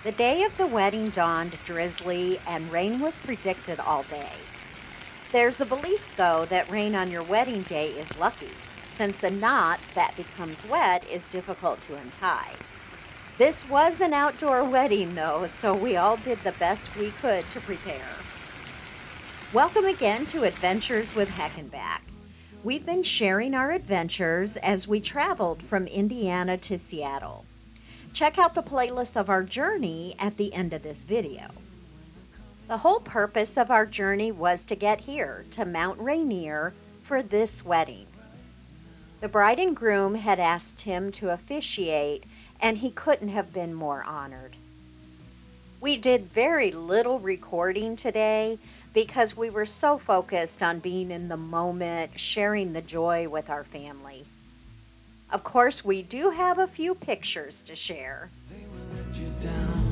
The day of the wedding dawned drizzly and rain was predicted all day. There's a belief, though, that rain on your wedding day is lucky, since a knot that becomes wet is difficult to untie. This was an outdoor wedding, though, so we all did the best we could to prepare. Welcome again to Adventures with Heckenback. We've been sharing our adventures as we traveled from Indiana to Seattle. Check out the playlist of our journey at the end of this video. The whole purpose of our journey was to get here to Mount Rainier for this wedding. The bride and groom had asked him to officiate, and he couldn't have been more honored. We did very little recording today because we were so focused on being in the moment, sharing the joy with our family. Of course, we do have a few pictures to share. They will let you down.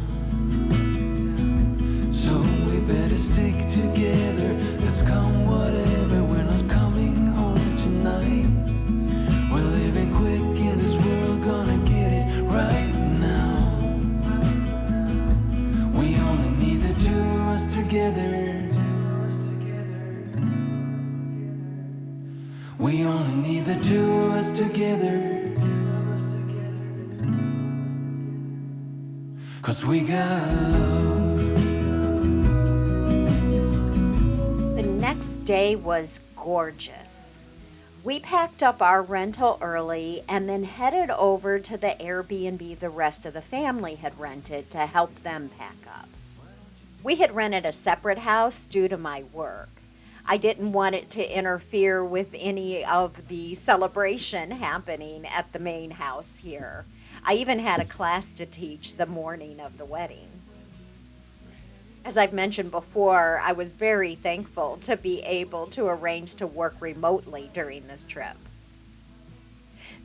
So we better stick together. Let's come whatever. We're not coming home tonight. We're living quick in this world, gonna get it right now. We only need the two of us together. We only need the two of us together. 'Cause we got love. The next day was gorgeous. We packed up our rental early and then headed over to the Airbnb the rest of the family had rented to help them pack up. We had rented a separate house due to my work. I didn't want it to interfere with any of the celebration happening at the main house here. I even had a class to teach the morning of the wedding. As I've mentioned before, I was very thankful to be able to arrange to work remotely during this trip.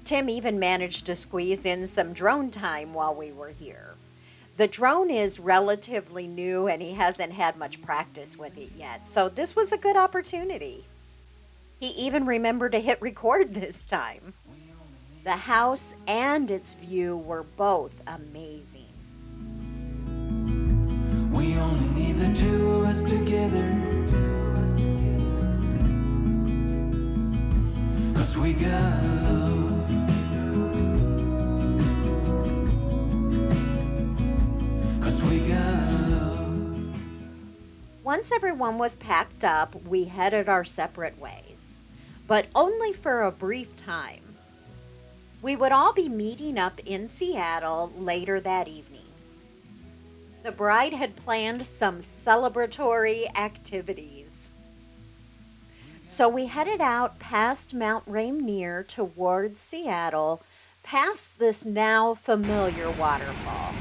Tim even managed to squeeze in some drone time while we were here. The drone is relatively new and he hasn't had much practice with it yet, so this was a good opportunity. He even remembered to hit record this time. The house and its view were both amazing. We only need the two of us together. 'Cause we got love. We got love. Once everyone was packed up, we headed our separate ways, but only for a brief time. We would all be meeting up in Seattle later that evening. The bride had planned some celebratory activities. So we headed out past Mount Rainier towards Seattle, past this now familiar waterfall.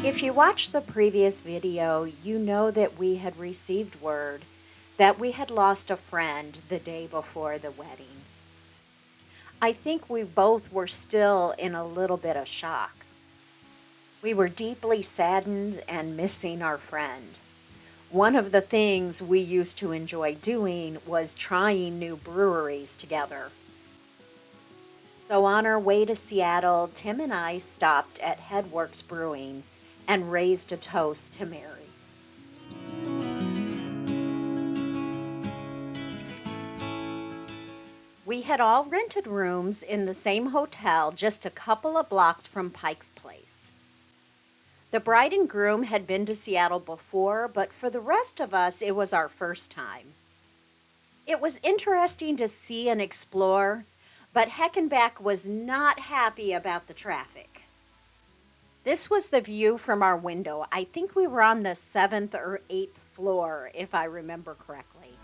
If you watched the previous video, you know that we had received word that we had lost a friend the day before the wedding. I think we both were still in a little bit of shock. We were deeply saddened and missing our friend. One of the things we used to enjoy doing was trying new breweries together. So on our way to Seattle, Tim and I stopped at Headworks Brewing and raised a toast to Mary. We had all rented rooms in the same hotel just a couple of blocks from Pike Place. The bride and groom had been to Seattle before, but for the rest of us, it was our first time. It was interesting to see and explore, but Heckenback was not happy about the traffic. This was the view from our window. I think we were on the 7th or 8th floor, if I remember correctly.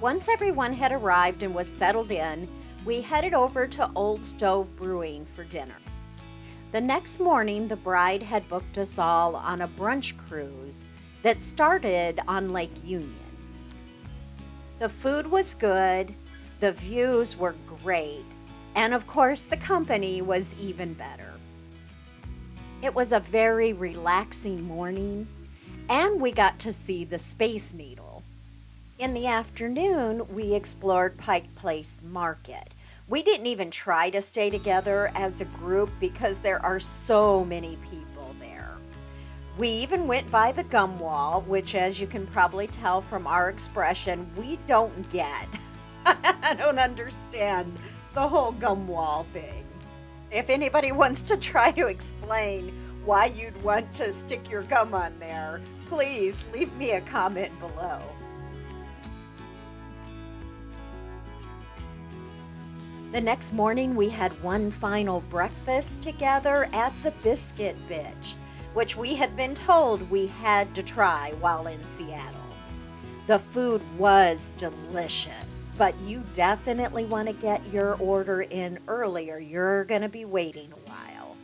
Once everyone had arrived and was settled in, we headed over to Old Stove Brewing for dinner. The next morning, the bride had booked us all on a brunch cruise that started on Lake Union. The food was good, the views were great, and of course, the company was even better. It was a very relaxing morning, and we got to see the Space Needle. In the afternoon, we explored Pike Place Market. We didn't even try to stay together as a group because there are so many people there. We even went by the gum wall, which, as you can probably tell from our expression, we don't get. I don't understand the whole gum wall thing. If anybody wants to try to explain why you'd want to stick your gum on there, please leave me a comment below. The next morning, we had one final breakfast together at the Biscuit Bitch, which we had been told we had to try while in Seattle. The food was delicious, but you definitely want to get your order in earlier. You're going to be waiting a while.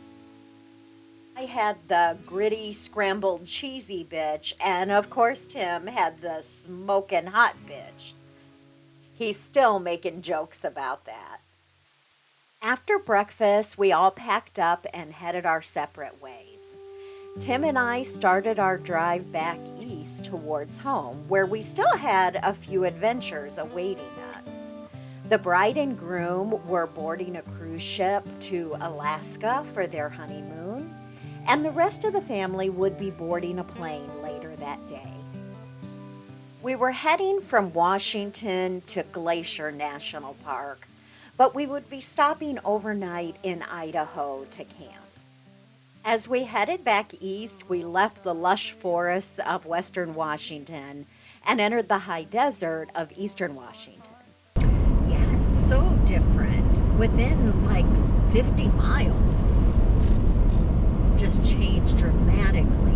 I had the gritty, scrambled, cheesy bitch, and of course Tim had the smoking hot bitch. He's still making jokes about that. After breakfast, we all packed up and headed our separate ways. Tim and I started our drive back east towards home, where we still had a few adventures awaiting us. The bride and groom were boarding a cruise ship to Alaska for their honeymoon, and the rest of the family would be boarding a plane later that day. We were heading from Washington to Glacier National Park, but we would be stopping overnight in Idaho to camp. As we headed back east, we left the lush forests of western Washington and entered the high desert of eastern Washington. Yeah, it's so different. Within like 50 miles, just changed dramatically.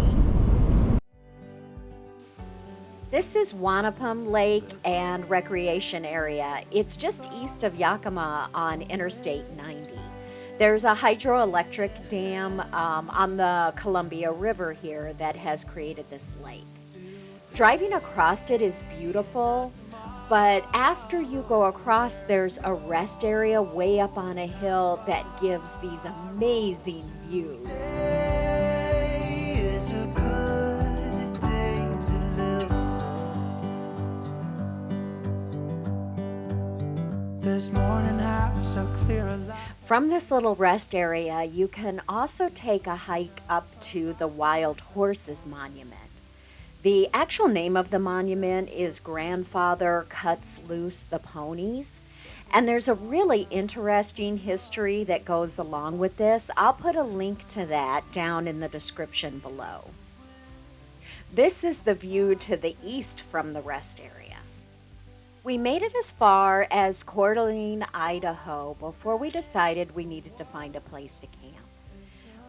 This is Wanapum Lake and Recreation Area. It's just east of Yakima on Interstate 90. There's a hydroelectric dam on the Columbia River here that has created this lake. Driving across it is beautiful, but after you go across, there's a rest area way up on a hill that gives these amazing views. From this little rest area, you can also take a hike up to the Wild Horses Monument. The actual name of the monument is Grandfather Cuts Loose the Ponies, and there's a really interesting history that goes along with this. I'll put a link to that down in the description below. This is the view to the east from the rest area. We made it as far as Coeur d'Alene, Idaho, before we decided we needed to find a place to camp.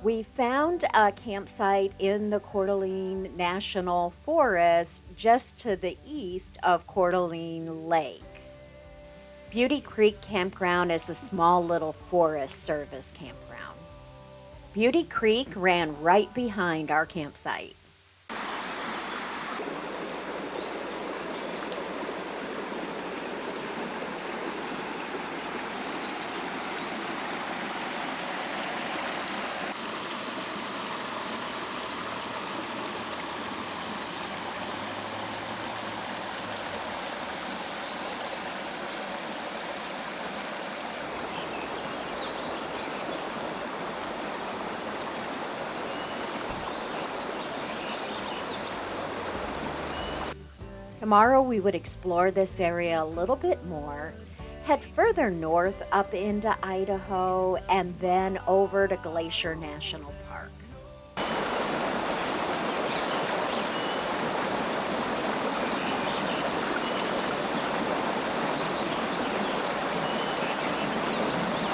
We found a campsite in the Coeur d'Alene National Forest just to the east of Coeur d'Alene Lake. Beauty Creek Campground is a small little Forest Service campground. Beauty Creek ran right behind our campsite. Tomorrow we would explore this area a little bit more, head further north up into Idaho, and then over to Glacier National